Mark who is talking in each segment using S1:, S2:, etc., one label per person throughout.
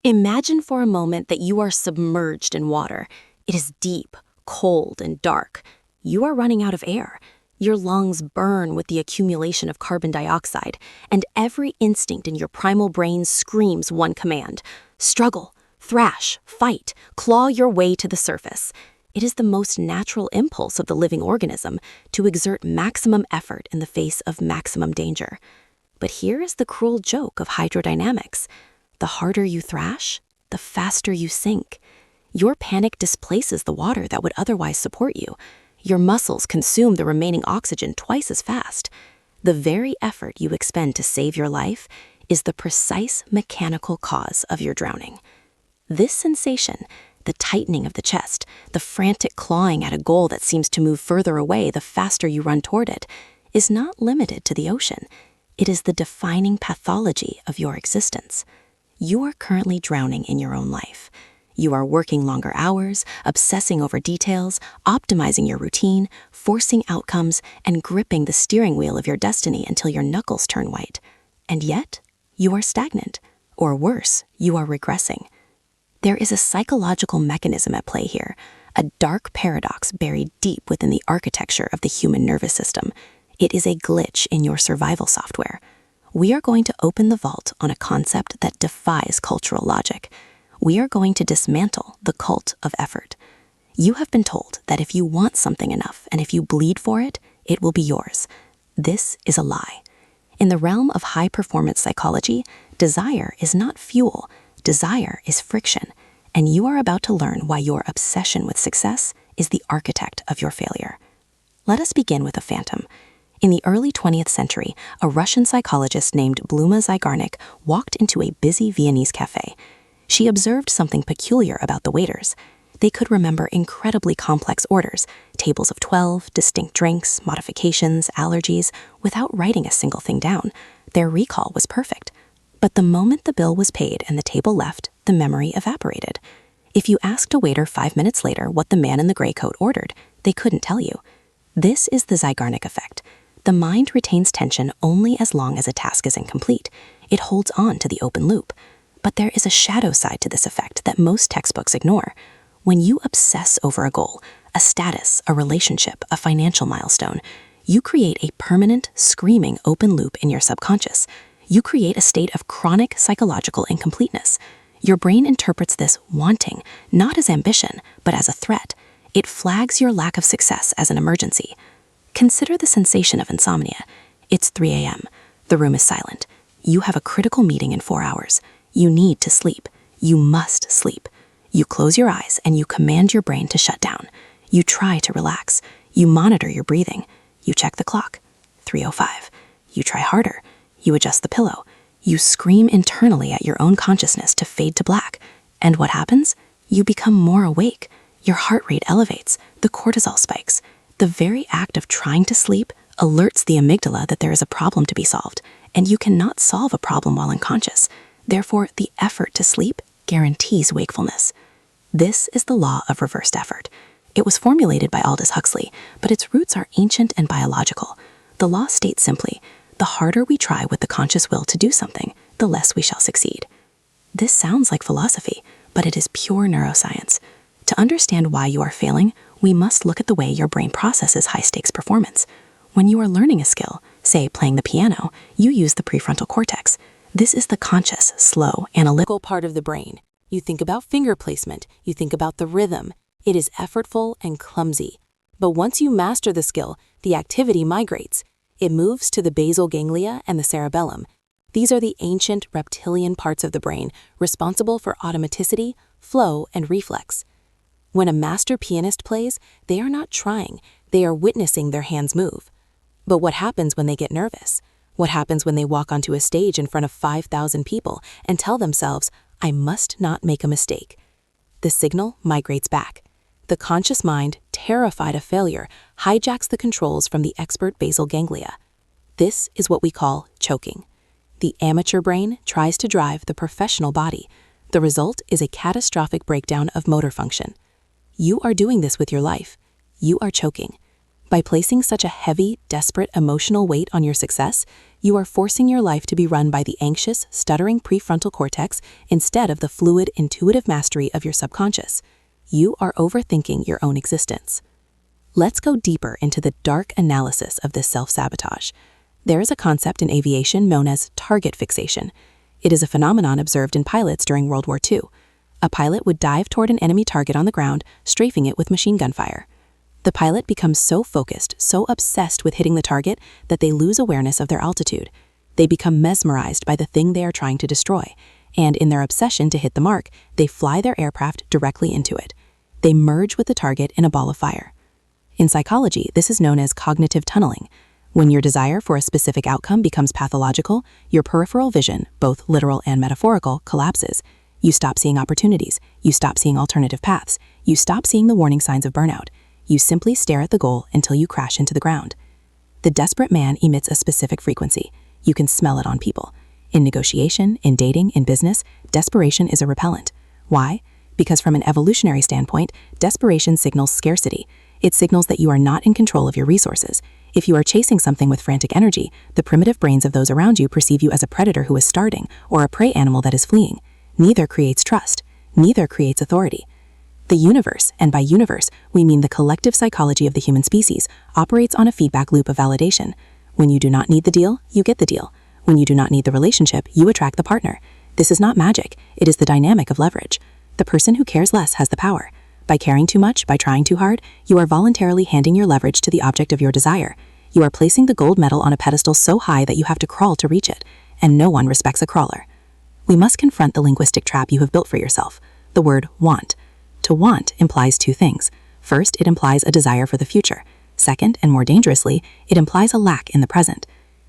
S1: Imagine for a moment that you are submerged in water. It is deep, cold, and dark. You are running out of air. Your lungs burn with the accumulation of carbon dioxide, and every instinct in your primal brain screams one command: struggle, thrash, fight, claw your way to the surface. It is the most natural impulse of the living organism to exert maximum effort in the face of maximum danger. But here is the cruel joke of hydrodynamics. The harder you thrash, the faster you sink. Your panic displaces the water that would otherwise support you. Your muscles consume the remaining oxygen twice as fast. The very effort you expend to save your life is the precise mechanical cause of your drowning. This sensation, the tightening of the chest, the frantic clawing at a goal that seems to move further away the faster you run toward it, is not limited to the ocean. It is the defining pathology of your existence. You are currently drowning in your own life. You are working longer hours, obsessing over details, optimizing your routine, forcing outcomes, and gripping the steering wheel of your destiny until your knuckles turn white. And yet, you are stagnant, or worse, you are regressing. There is a psychological mechanism at play here, a dark paradox buried deep within the architecture of the human nervous system. It is a glitch in your survival software. We are going to open the vault on a concept that defies cultural logic. We are going to dismantle the cult of effort. You have been told that if you want something enough and if you bleed for it, it will be yours. This is a lie. In the realm of high-performance psychology, desire is not fuel. Desire is friction. And you are about to learn why your obsession with success is the architect of your failure. Let us begin with a phantom. In the early 20th century, a Russian psychologist named Bluma Zygarnik walked into a busy Viennese cafe. She observed something peculiar about the waiters. They could remember incredibly complex orders, tables of 12, distinct drinks, modifications, allergies, without writing a single thing down. Their recall was perfect. But the moment the bill was paid and the table left, the memory evaporated. If you asked a waiter 5 minutes later what the man in the gray coat ordered, they couldn't tell you. This is the Zygarnik effect. The mind retains tension only as long as a task is incomplete. It holds on to the open loop. But there is a shadow side to this effect that most textbooks ignore. When you obsess over a goal, a status, a relationship, a financial milestone, you create a permanent, screaming open loop in your subconscious. You create a state of chronic psychological incompleteness. Your brain interprets this wanting, not as ambition, but as a threat. It flags your lack of success as an emergency. Consider the sensation of insomnia. It's 3 a.m. The room is silent. You have a critical meeting in 4 hours. You need to sleep. You must sleep. You close your eyes and you command your brain to shut down. You try to relax. You monitor your breathing. You check the clock. 3:05. You try harder. You adjust the pillow. You scream internally at your own consciousness to fade to black. And what happens? You become more awake. Your heart rate elevates. The cortisol spikes. The very act of trying to sleep alerts the amygdala that there is a problem to be solved, and you cannot solve a problem while unconscious. Therefore, the effort to sleep guarantees wakefulness. This is the law of reversed effort. It was formulated by Aldous Huxley, but its roots are ancient and biological. The law states simply, the harder we try with the conscious will to do something, the less we shall succeed. This sounds like philosophy, but it is pure neuroscience. To understand why you are failing, we must look at the way your brain processes high-stakes performance. When you are learning a skill, say playing the piano, you use the prefrontal cortex. This is the conscious, slow, analytical part of the brain. You think about finger placement, you think about the rhythm. It is effortful and clumsy. But once you master the skill, the activity migrates. It moves to the basal ganglia and the cerebellum. These are the ancient reptilian parts of the brain responsible for automaticity, flow, and reflex. When a master pianist plays, they are not trying, they are witnessing their hands move. But what happens when they get nervous? What happens when they walk onto a stage in front of 5,000 people and tell themselves, I must not make a mistake? The signal migrates back. The conscious mind, terrified of failure, hijacks the controls from the expert basal ganglia. This is what we call choking. The amateur brain tries to drive the professional body. The result is a catastrophic breakdown of motor function. You are doing this with your life. You are choking. By placing such a heavy, desperate emotional weight on your success, you are forcing your life to be run by the anxious, stuttering prefrontal cortex instead of the fluid, intuitive mastery of your subconscious. You are overthinking your own existence. Let's go deeper into the dark analysis of this self-sabotage. There is a concept in aviation known as target fixation. It is a phenomenon observed in pilots during World War II. A pilot would dive toward an enemy target on the ground, strafing it with machine gun fire. The pilot becomes so focused, so obsessed with hitting the target that they lose awareness of their altitude. They become mesmerized by the thing they are trying to destroy, and in their obsession to hit the mark, they fly their aircraft directly into it. They merge with the target in a ball of fire. In psychology, this is known as cognitive tunneling. When your desire for a specific outcome becomes pathological, your peripheral vision, both literal and metaphorical, collapses. You stop seeing opportunities. You stop seeing alternative paths. You stop seeing the warning signs of burnout. You simply stare at the goal until you crash into the ground. The desperate man emits a specific frequency. You can smell it on people. In negotiation, in dating, in business, desperation is a repellent. Why? Because from an evolutionary standpoint, desperation signals scarcity. It signals that you are not in control of your resources. If you are chasing something with frantic energy, the primitive brains of those around you perceive you as a predator who is starving or a prey animal that is fleeing. Neither creates trust. Neither creates authority. The universe, and by universe, we mean the collective psychology of the human species, operates on a feedback loop of validation. When you do not need the deal, you get the deal. When you do not need the relationship, you attract the partner. This is not magic. It is the dynamic of leverage. The person who cares less has the power. By caring too much, by trying too hard, you are voluntarily handing your leverage to the object of your desire. You are placing the gold medal on a pedestal so high that you have to crawl to reach it, and no one respects a crawler. We must confront the linguistic trap you have built for yourself, the word want. To want implies two things. First, it implies a desire for the future. Second, and more dangerously, it implies a lack in the present.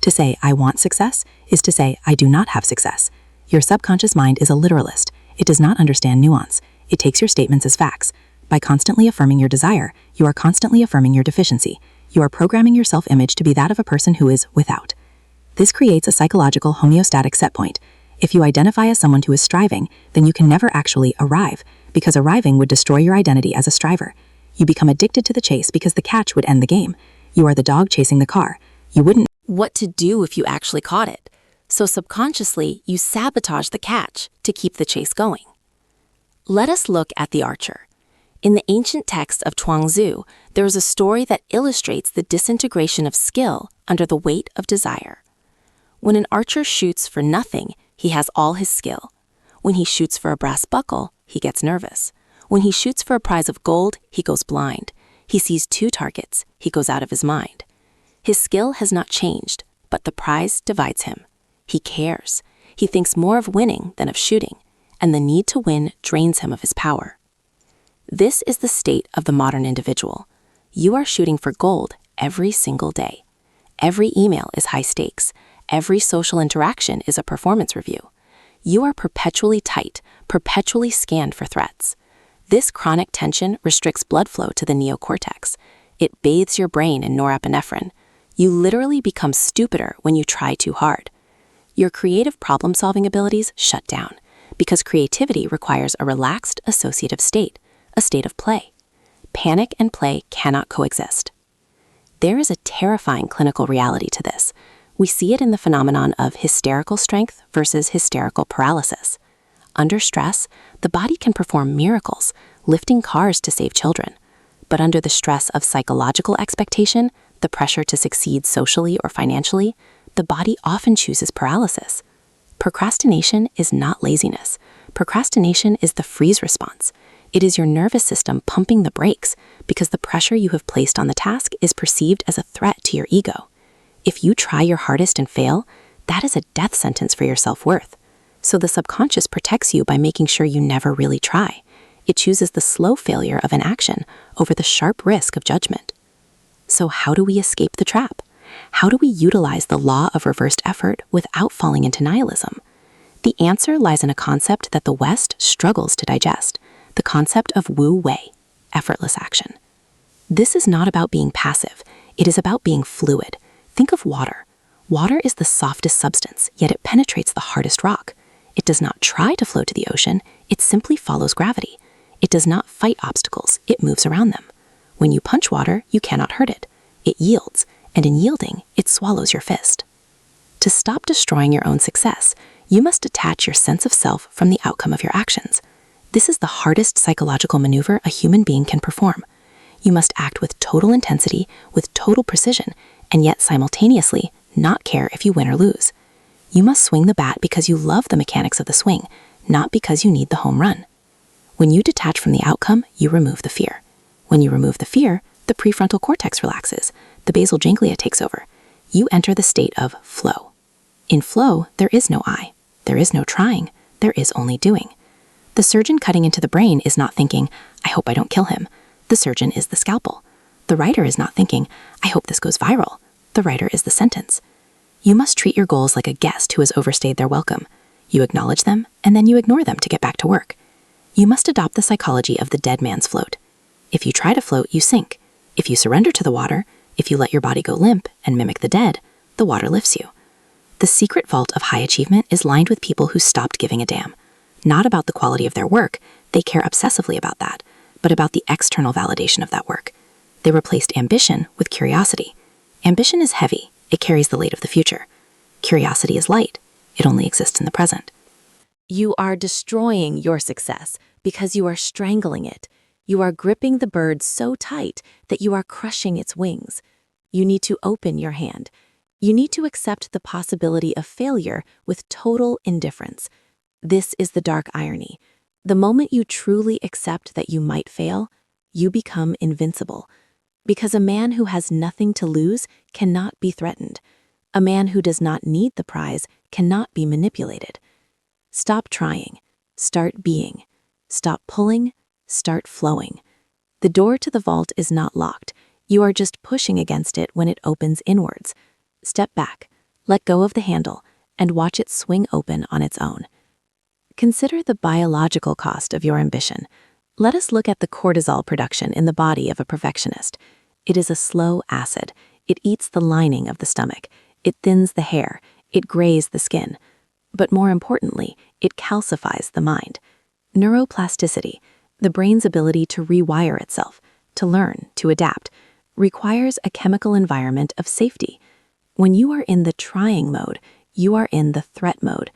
S1: To say, I want success, is to say, I do not have success. Your subconscious mind is a literalist. It does not understand nuance. It takes your statements as facts. By constantly affirming your desire, you are constantly affirming your deficiency. You are programming your self-image to be that of a person who is without. This creates a psychological homeostatic set point. If you identify as someone who is striving, then you can never actually arrive, because arriving would destroy your identity as a striver. You become addicted to the chase because the catch would end the game. You are the dog chasing the car. You wouldn't know what to do if you actually caught it. So subconsciously, you sabotage the catch to keep the chase going. Let us look at the archer. In the ancient text of Chuangzi, there is a story that illustrates the disintegration of skill under the weight of desire. When an archer shoots for nothing, he has all his skill. When he shoots for a brass buckle, he gets nervous. When he shoots for a prize of gold, he goes blind. He sees two targets, he goes out of his mind. His skill has not changed, but the prize divides him. He cares. He thinks more of winning than of shooting, and the need to win drains him of his power. This is the state of the modern individual. You are shooting for gold every single day. Every email is high stakes. Every social interaction is a performance review. You are perpetually tight, perpetually scanned for threats. This chronic tension restricts blood flow to the neocortex. It bathes your brain in norepinephrine. You literally become stupider when you try too hard. Your creative problem-solving abilities shut down because creativity requires a relaxed associative state, a state of play. Panic and play cannot coexist. There is a terrifying clinical reality to this. We see it in the phenomenon of hysterical strength versus hysterical paralysis. Under stress, the body can perform miracles, lifting cars to save children. But under the stress of psychological expectation, the pressure to succeed socially or financially, the body often chooses paralysis. Procrastination is not laziness. Procrastination is the freeze response. It is your nervous system pumping the brakes because the pressure you have placed on the task is perceived as a threat to your ego. If you try your hardest and fail, that is a death sentence for your self-worth. So the subconscious protects you by making sure you never really try. It chooses the slow failure of an action over the sharp risk of judgment. So how do we escape the trap? How do we utilize the law of reversed effort without falling into nihilism? The answer lies in a concept that the West struggles to digest, the concept of Wu Wei, effortless action. This is not about being passive. It is about being fluid. Think of water. Water is the softest substance, yet it penetrates the hardest rock. It does not try to flow to the ocean, it simply follows gravity. It does not fight obstacles, it moves around them. When you punch water, you cannot hurt it. it yields, and in yielding, it swallows your fist. To stop destroying your own success, you must detach your sense of self from the outcome of your actions. This is the hardest psychological maneuver a human being can perform. You must act with total intensity, with total precision, and yet simultaneously not care if you win or lose. You must swing the bat because you love the mechanics of the swing, not because you need the home run. When you detach from the outcome, you remove the fear. When you remove the fear, the prefrontal cortex relaxes, the basal ganglia takes over. You enter the state of flow. In flow, there is no I. There is no trying. There is only doing. The surgeon cutting into the brain is not thinking, I hope I don't kill him. The surgeon is the scalpel. The writer is not thinking, I hope this goes viral. The writer is the sentence. You must treat your goals like a guest who has overstayed their welcome. You acknowledge them, and then you ignore them to get back to work. You must adopt the psychology of the dead man's float. If you try to float, you sink. If you surrender to the water, if you let your body go limp and mimic the dead, the water lifts you. The secret vault of high achievement is lined with people who stopped giving a damn. Not about the quality of their work, they care obsessively about that, but about the external validation of that work. They replaced ambition with curiosity. Ambition is heavy, it carries the weight of the future. Curiosity is light, it only exists in the present. You are destroying your success because you are strangling it. You are gripping the bird so tight that you are crushing its wings. You need to open your hand. You need to accept the possibility of failure with total indifference. This is the dark irony. The moment you truly accept that you might fail, you become invincible. Because a man who has nothing to lose cannot be threatened. A man who does not need the prize cannot be manipulated. Stop trying. Start being. Stop pulling. Start flowing. The door to the vault is not locked. You are just pushing against it when it opens inwards. Step back, let go of the handle, and watch it swing open on its own. Consider the biological cost of your ambition. Let us look at the cortisol production in the body of a perfectionist. It is a slow acid. It eats the lining of the stomach. It thins the hair. It grays the skin. But more importantly, it calcifies the mind. Neuroplasticity, the brain's ability to rewire itself, to learn, to adapt, requires a chemical environment of safety. When you are in the trying mode, you are in the threat mode.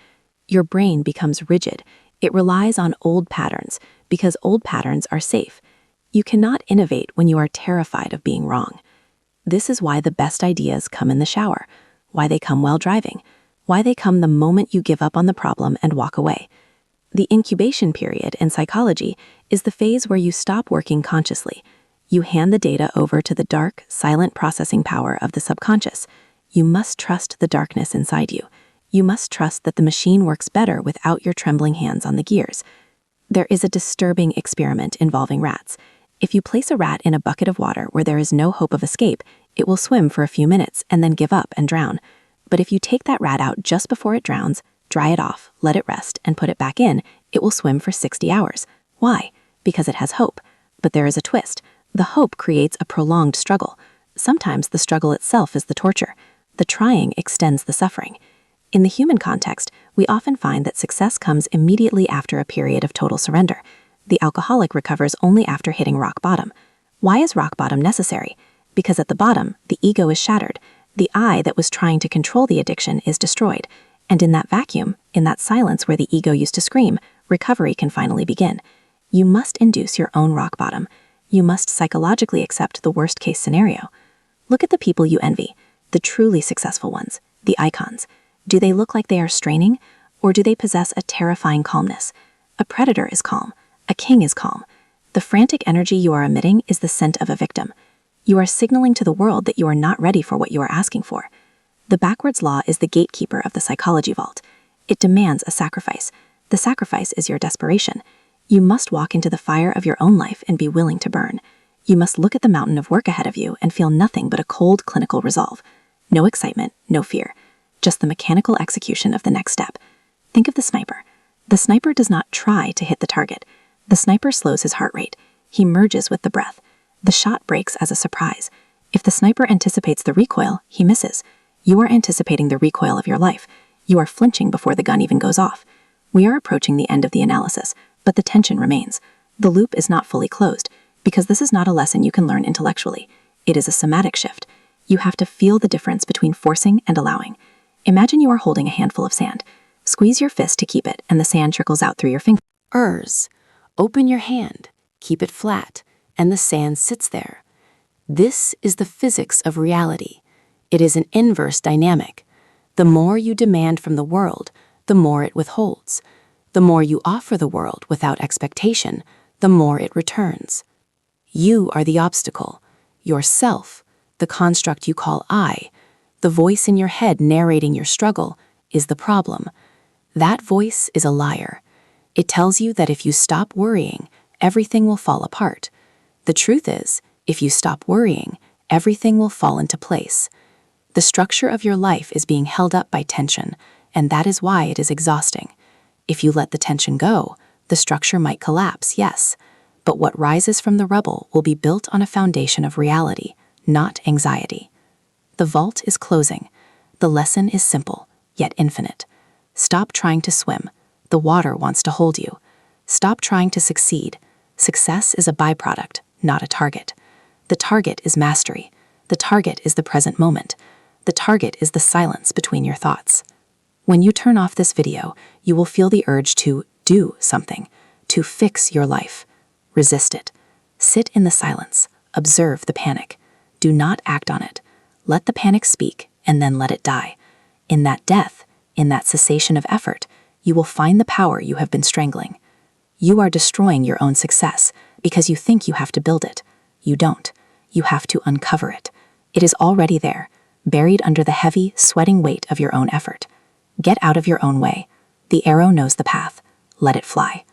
S1: Your brain becomes rigid. It relies on old patterns because old patterns are safe. You cannot innovate when you are terrified of being wrong. This is why the best ideas come in the shower, why they come while driving, why they come the moment you give up on the problem and walk away. The incubation period in psychology is the phase where you stop working consciously. You hand the data over to the dark, silent processing power of the subconscious. You must trust the darkness inside you. You must trust that the machine works better without your trembling hands on the gears. There is a disturbing experiment involving rats. If you place a rat in a bucket of water where there is no hope of escape, it will swim for a few minutes and then give up and drown. But if you take that rat out just before it drowns, dry it off, let it rest, and put it back in, it will swim for 60 hours. Why? Because it has hope. But there is a twist. The hope creates a prolonged struggle. Sometimes the struggle itself is the torture. The trying extends the suffering. In the human context, we often find that success comes immediately after a period of total surrender. The alcoholic recovers only after hitting rock bottom. Why is rock bottom necessary? Because at the bottom, the ego is shattered. The I that was trying to control the addiction is destroyed. And in that vacuum, in that silence where the ego used to scream, recovery can finally begin. You must induce your own rock bottom. You must psychologically accept the worst-case scenario. Look at the people you envy, the truly successful ones, the icons. Do they look like they are straining, or do they possess a terrifying calmness? A predator is calm. A king is calm. The frantic energy you are emitting is the scent of a victim. You are signaling to the world that you are not ready for what you are asking for. The backwards law is the gatekeeper of the psychology vault. It demands a sacrifice. The sacrifice is your desperation. You must walk into the fire of your own life and be willing to burn. You must look at the mountain of work ahead of you and feel nothing but a cold, clinical resolve. No excitement, no fear. Just the mechanical execution of the next step. Think of the sniper. The sniper does not try to hit the target. The sniper slows his heart rate. He merges with the breath. The shot breaks as a surprise. If the sniper anticipates the recoil, he misses. You are anticipating the recoil of your life. You are flinching before the gun even goes off. We are approaching the end of the analysis, but the tension remains. The loop is not fully closed, because this is not a lesson you can learn intellectually. It is a somatic shift.
S2: You have to feel the difference between forcing and allowing. Imagine you are holding a handful of sand. Squeeze your fist to keep it, and the sand trickles out through your fingers.
S1: Open your hand, keep it flat, and the sand sits there. This is the physics of reality. It is an inverse dynamic. The more you demand from the world, the more it withholds. The more you offer the world without expectation, the more it returns. You are the obstacle. Yourself, the construct you call I, the voice in your head narrating your struggle, is the problem. That voice is a liar. It tells you that if you stop worrying, everything will fall apart. The truth is, if you stop worrying, everything will fall into place. The structure of your life is being held up by tension, and that is why it is exhausting. If you let the tension go, the structure might collapse, yes, but what rises from the rubble will be built on a foundation of reality, not anxiety. The vault is closing. The lesson is simple, yet infinite. Stop trying to swim. The water wants to hold you. Stop trying to succeed. Success is a byproduct, not a target. The target is mastery. The target is the present moment. The target is the silence between your thoughts. When you turn off this video, you will feel the urge to do something, to fix your life. Resist it. Sit in the silence. Observe the panic. Do not act on it. Let the panic speak, and then let it die. In that death, in that cessation of effort, you will find the power you have been strangling. You are destroying your own success because you think you have to build it. You don't. You have to uncover it. It is already there, buried under the heavy, sweating weight of your own effort. Get out of your own way. The arrow knows the path. Let it fly.